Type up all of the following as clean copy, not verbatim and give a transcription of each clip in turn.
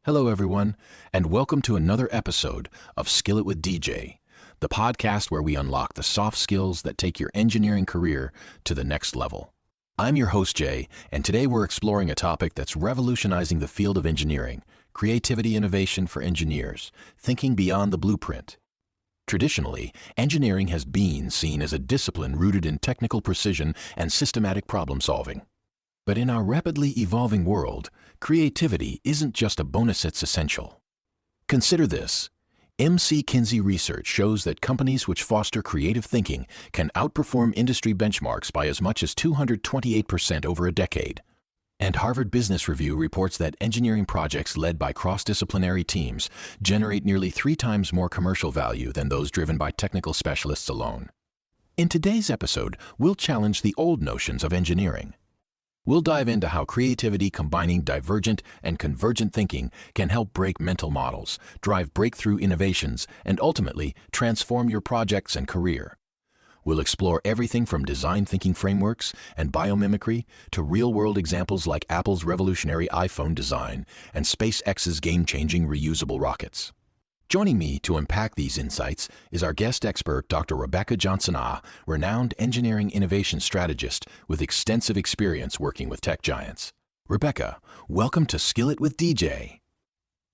Hello, everyone, and welcome to another episode of Skill It with DJ, the podcast where we unlock the soft skills that take your engineering career to the next level. I'm your host, Jay, and today we're exploring a topic that's revolutionizing the field of engineering: creativity innovation for engineers, thinking beyond the blueprint. Traditionally, engineering has been seen as a discipline rooted in technical precision and systematic problem solving. But in our rapidly evolving world, creativity isn't just a bonus, it's essential. Consider this. MC Kinsey research shows that companies which foster creative thinking can outperform industry benchmarks by as much as 228% over a decade. And Harvard Business Review reports that engineering projects led by cross-disciplinary teams generate nearly 3 times more commercial value than those driven by technical specialists alone. In today's episode, we'll challenge the old notions of engineering. We'll dive into how creativity combining divergent and convergent thinking can help break mental models, drive breakthrough innovations, and ultimately transform your projects and career. We'll explore everything from design thinking frameworks and biomimicry to real-world examples like Apple's revolutionary iPhone design and SpaceX's game-changing reusable rockets. Joining me to unpack these insights is our guest expert, Dr. Rebecca Johnson, renowned engineering innovation strategist with extensive experience working with tech giants. Rebecca, welcome to Skill It with DJ.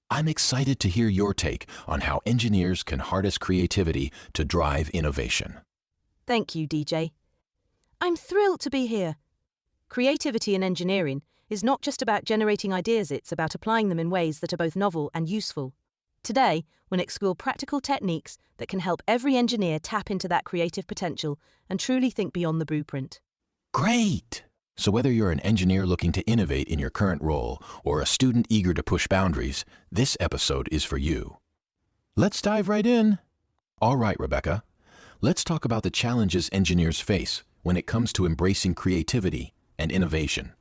I'm excited to hear your take on how engineers can harness creativity to drive innovation. Thank you, DJ. I'm thrilled to be here. Creativity in engineering is not just about generating ideas, it's about applying them in ways that are both novel and useful. Today, we'll explore practical techniques that can help every engineer tap into that creative potential and truly think beyond the blueprint. Great! So whether you're an engineer looking to innovate in your current role or a student eager to push boundaries, this episode is for you. Let's dive right in. All right, Rebecca, let's talk about the challenges engineers face when it comes to embracing creativity and innovation.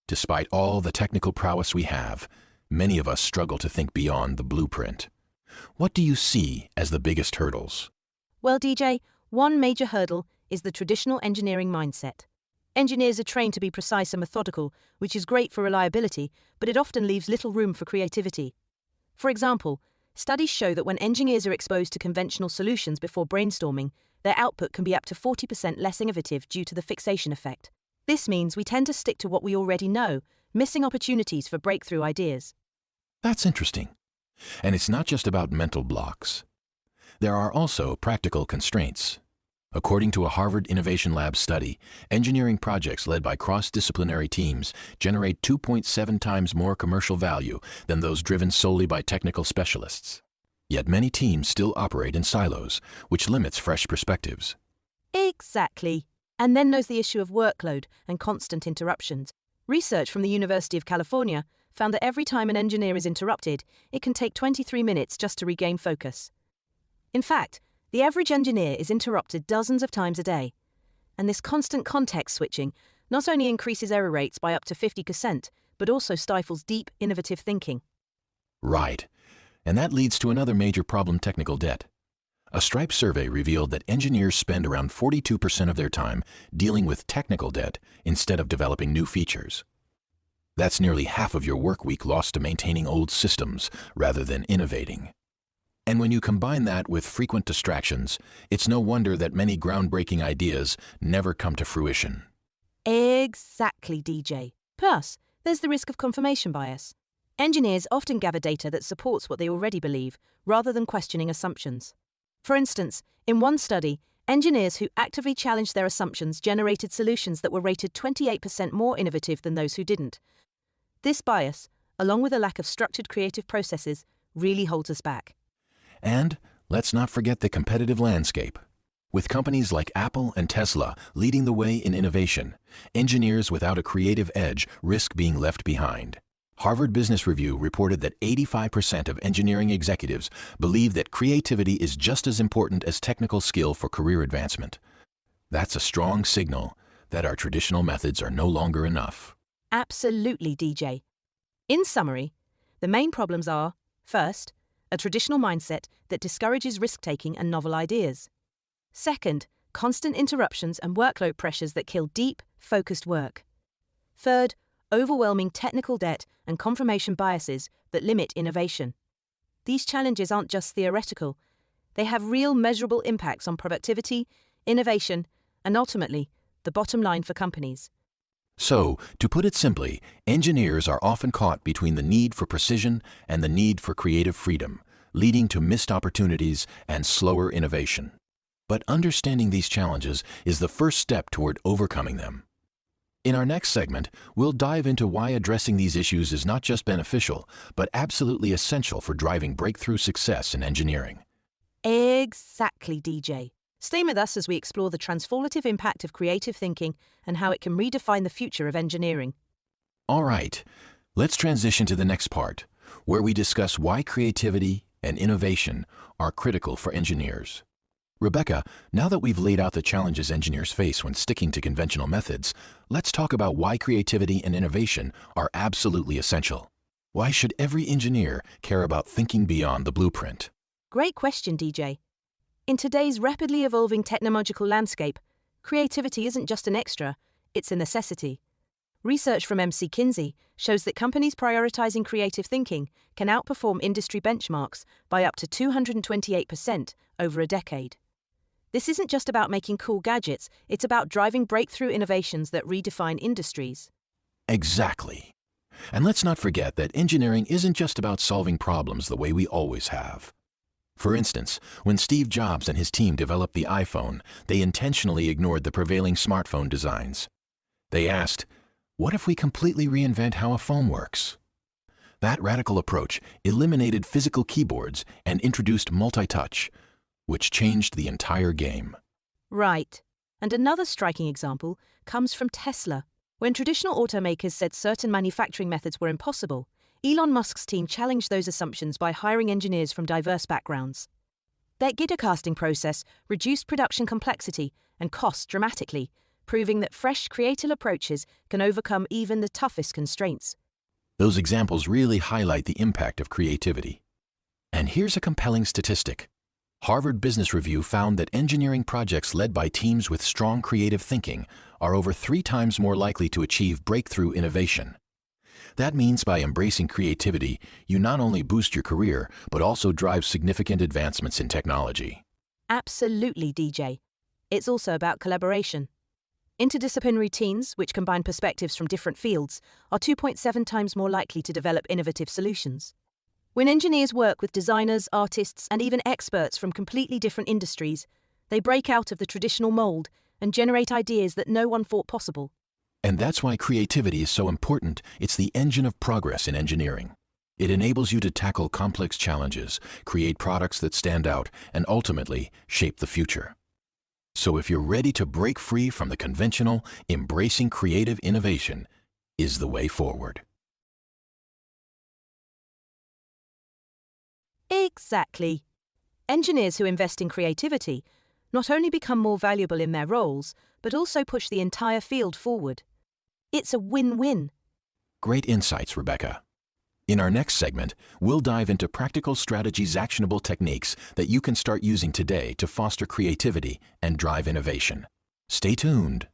Despite all the technical prowess we have, many of us struggle to think beyond the blueprint. What do you see as the biggest hurdles? Well, DJ, one major hurdle is the traditional engineering mindset. Engineers are trained to be precise and methodical, which is great for reliability, but it often leaves little room for creativity. For example, studies show that when engineers are exposed to conventional solutions before brainstorming, their output can be up to 40% less innovative due to the fixation effect. This means we tend to stick to what we already know, missing opportunities for breakthrough ideas. That's interesting. And it's not just about mental blocks. There are also practical constraints. According to a Harvard Innovation Lab study, engineering projects led by cross-disciplinary teams generate 2.7 times more commercial value than those driven solely by technical specialists. Yet many teams still operate in silos, which limits fresh perspectives. Exactly. And then there's the issue of workload and constant interruptions. Research from the University of California found that every time an engineer is interrupted, it can take 23 minutes just to regain focus. In fact, the average engineer is interrupted dozens of times a day. And this constant context switching not only increases error rates by up to 50%, but also stifles deep, innovative thinking. Right. And that leads to another major problem: technical debt. A Stripe survey revealed that engineers spend around 42% of their time dealing with technical debt instead of developing new features. That's nearly half of your work week lost to maintaining old systems rather than innovating. And when you combine that with frequent distractions, it's no wonder that many groundbreaking ideas never come to fruition. Exactly, DJ. Plus, there's the risk of confirmation bias. Engineers often gather data that supports what they already believe, rather than questioning assumptions. For instance, in one study, engineers who actively challenged their assumptions generated solutions that were rated 28% more innovative than those who didn't. This bias, along with a lack of structured creative processes, really holds us back. And let's not forget the competitive landscape. With companies like Apple and Tesla leading the way in innovation, engineers without a creative edge risk being left behind. Harvard Business Review reported that 85% of engineering executives believe that creativity is just as important as technical skill for career advancement. That's a strong signal that our traditional methods are no longer enough. Absolutely, DJ. In summary, the main problems are, first, a traditional mindset that discourages risk-taking and novel ideas. Second, constant interruptions and workload pressures that kill deep, focused work. Third, overwhelming technical debt and confirmation biases that limit innovation. These challenges aren't just theoretical. They have real measurable impacts on productivity, innovation, and ultimately, the bottom line for companies. So, to put it simply, engineers are often caught between the need for precision and the need for creative freedom, leading to missed opportunities and slower innovation. But understanding these challenges is the first step toward overcoming them. In our next segment, we'll dive into why addressing these issues is not just beneficial, but absolutely essential for driving breakthrough success in engineering. Exactly, DJ. Stay with us as we explore the transformative impact of creative thinking and how it can redefine the future of engineering. All right, let's transition to the next part, where we discuss why creativity and innovation are critical for engineers. Rebecca, now that we've laid out the challenges engineers face when sticking to conventional methods, let's talk about why creativity and innovation are absolutely essential. Why should every engineer care about thinking beyond the blueprint? Great question, DJ. In today's rapidly evolving technological landscape, creativity isn't just an extra, it's a necessity. Research from MC Kinsey shows that companies prioritizing creative thinking can outperform industry benchmarks by up to 228% over a decade. This isn't just about making cool gadgets, it's about driving breakthrough innovations that redefine industries. Exactly. And let's not forget that engineering isn't just about solving problems the way we always have. For instance, when Steve Jobs and his team developed the iPhone, they intentionally ignored the prevailing smartphone designs. They asked, what if we completely reinvent how a phone works? That radical approach eliminated physical keyboards and introduced multi-touch, which changed the entire game. Right. And another striking example comes from Tesla. When traditional automakers said certain manufacturing methods were impossible, Elon Musk's team challenged those assumptions by hiring engineers from diverse backgrounds. Their gigacasting process reduced production complexity and costs dramatically, proving that fresh, creative approaches can overcome even the toughest constraints. Those examples really highlight the impact of creativity. And here's a compelling statistic. Harvard Business Review found that engineering projects led by teams with strong creative thinking are over 3 times more likely to achieve breakthrough innovation. That means by embracing creativity, you not only boost your career, but also drive significant advancements in technology. Absolutely, DJ. It's also about collaboration. Interdisciplinary teams, which combine perspectives from different fields, are 2.7 times more likely to develop innovative solutions. When engineers work with designers, artists, and even experts from completely different industries, they break out of the traditional mold and generate ideas that no one thought possible. And that's why creativity is so important. It's the engine of progress in engineering. It enables you to tackle complex challenges, create products that stand out, and ultimately shape the future. So if you're ready to break free from the conventional, embracing creative innovation is the way forward. Exactly. Engineers who invest in creativity not only become more valuable in their roles, but also push the entire field forward. It's a win-win. Great insights, Rebecca. In our next segment, we'll dive into practical strategies, actionable techniques that you can start using today to foster creativity and drive innovation. Stay tuned.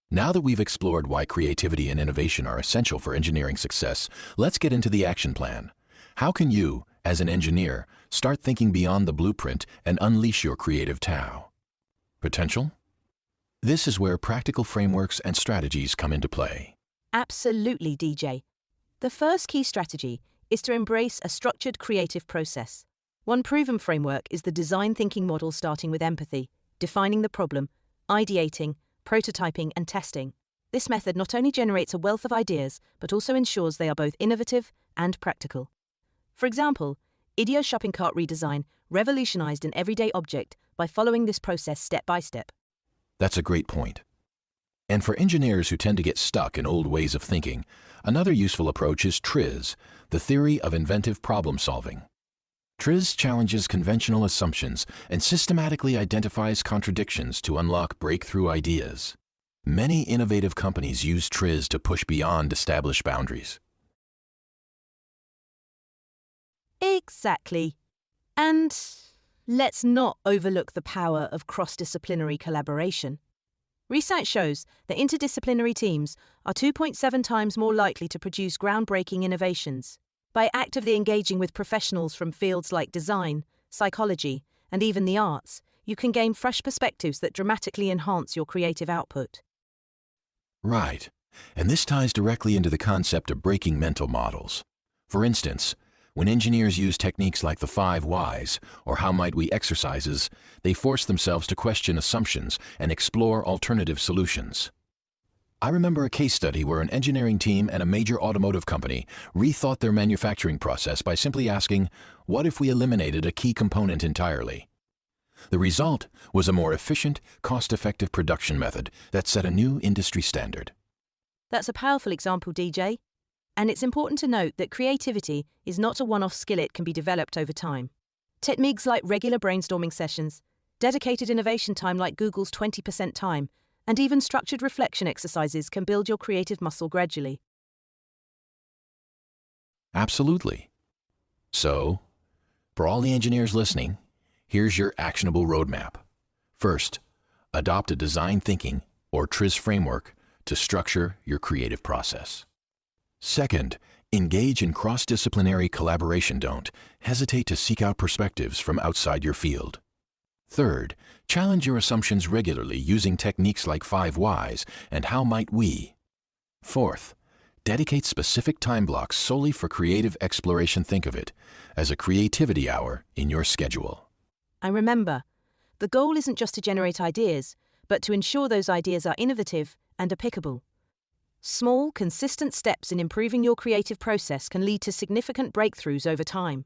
Now that we've explored why creativity and innovation are essential for engineering success, let's get into the action plan. How can you, as an engineer, start thinking beyond the blueprint and unleash your creative potential? This is where practical frameworks and strategies come into play. Absolutely, DJ. The first key strategy is to embrace a structured creative process. One proven framework is the design thinking model, starting with empathy, defining the problem, ideating, prototyping, and testing. This method not only generates a wealth of ideas, but also ensures they are both innovative and practical. For example, IDEO shopping cart redesign revolutionized an everyday object by following this process step by step. That's a great point. And for engineers who tend to get stuck in old ways of thinking, another useful approach is TRIZ, the theory of inventive problem solving. TRIZ challenges conventional assumptions and systematically identifies contradictions to unlock breakthrough ideas. Many innovative companies use TRIZ to push beyond established boundaries. Exactly. And let's not overlook the power of cross-disciplinary collaboration. Research shows that interdisciplinary teams are 2.7 times more likely to produce groundbreaking innovations. By actively engaging with professionals from fields like design, psychology, and even the arts, you can gain fresh perspectives that dramatically enhance your creative output. Right. And this ties directly into the concept of breaking mental models. For instance, when engineers use techniques like the 5 whys, or how might we exercises, they force themselves to question assumptions and explore alternative solutions. I remember a case study where an engineering team at a major automotive company rethought their manufacturing process by simply asking, what if we eliminated a key component entirely? The result was a more efficient, cost-effective production method that set a new industry standard. That's a powerful example, DJ. And it's important to note that creativity is not a one-off skill. It can be developed over time. Techniques like regular brainstorming sessions, dedicated innovation time like Google's 20% time, and even structured reflection exercises can build your creative muscle gradually. Absolutely. So, for all the engineers listening, here's your actionable roadmap. First, adopt a design thinking, or TRIZ framework, to structure your creative process. Second, engage in cross-disciplinary collaboration. Don't hesitate to seek out perspectives from outside your field. Third, challenge your assumptions regularly using techniques like 5 whys and how might we. Fourth, dedicate specific time blocks solely for creative exploration. Think of it as a creativity hour in your schedule. And remember, the goal isn't just to generate ideas, but to ensure those ideas are innovative and applicable. Small, consistent steps in improving your creative process can lead to significant breakthroughs over time.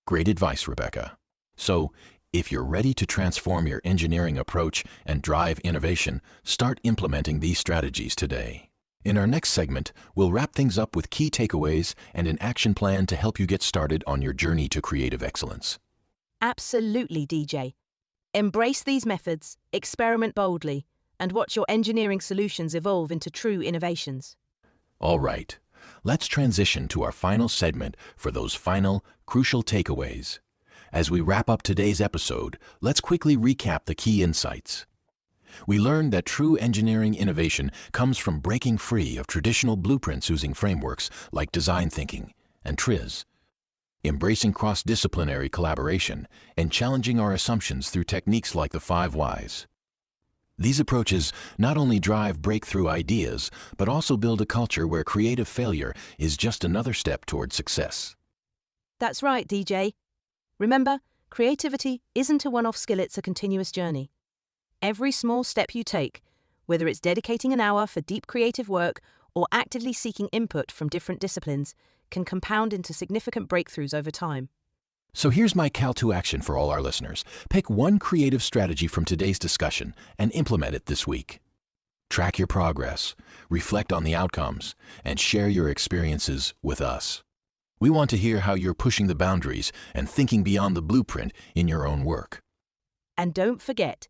Great advice, Rebecca. So, if you're ready to transform your engineering approach and drive innovation, start implementing these strategies today. In our next segment, we'll wrap things up with key takeaways and an action plan to help you get started on your journey to creative excellence. Absolutely, DJ. Embrace these methods, experiment boldly, and watch your engineering solutions evolve into true innovations. All right, let's transition to our final segment for those final, crucial takeaways. As we wrap up today's episode, let's quickly recap the key insights. We learned that true engineering innovation comes from breaking free of traditional blueprints using frameworks like design thinking and TRIZ, embracing cross-disciplinary collaboration, and challenging our assumptions through techniques like the 5 whys. These approaches not only drive breakthrough ideas, but also build a culture where creative failure is just another step toward success. That's right, DJ. Remember, creativity isn't a one-off skill, it's a continuous journey. Every small step you take, whether it's dedicating an hour for deep creative work or actively seeking input from different disciplines, can compound into significant breakthroughs over time. So here's my call to action for all our listeners. Pick one creative strategy from today's discussion and implement it this week. Track your progress, reflect on the outcomes, and share your experiences with us. We want to hear how you're pushing the boundaries and thinking beyond the blueprint in your own work. And don't forget,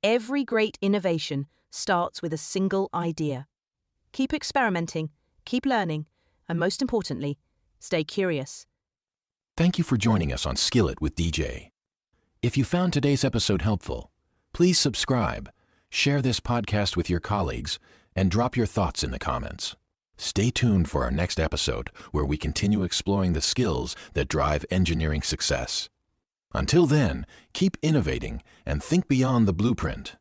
every great innovation starts with a single idea. Keep experimenting, keep learning, and most importantly, stay curious. Thank you for joining us on Skillet with DJ. If you found today's episode helpful, please subscribe, share this podcast with your colleagues, and drop your thoughts in the comments. Stay tuned for our next episode, where we continue exploring the skills that drive engineering success. Until then, keep innovating and think beyond the blueprint.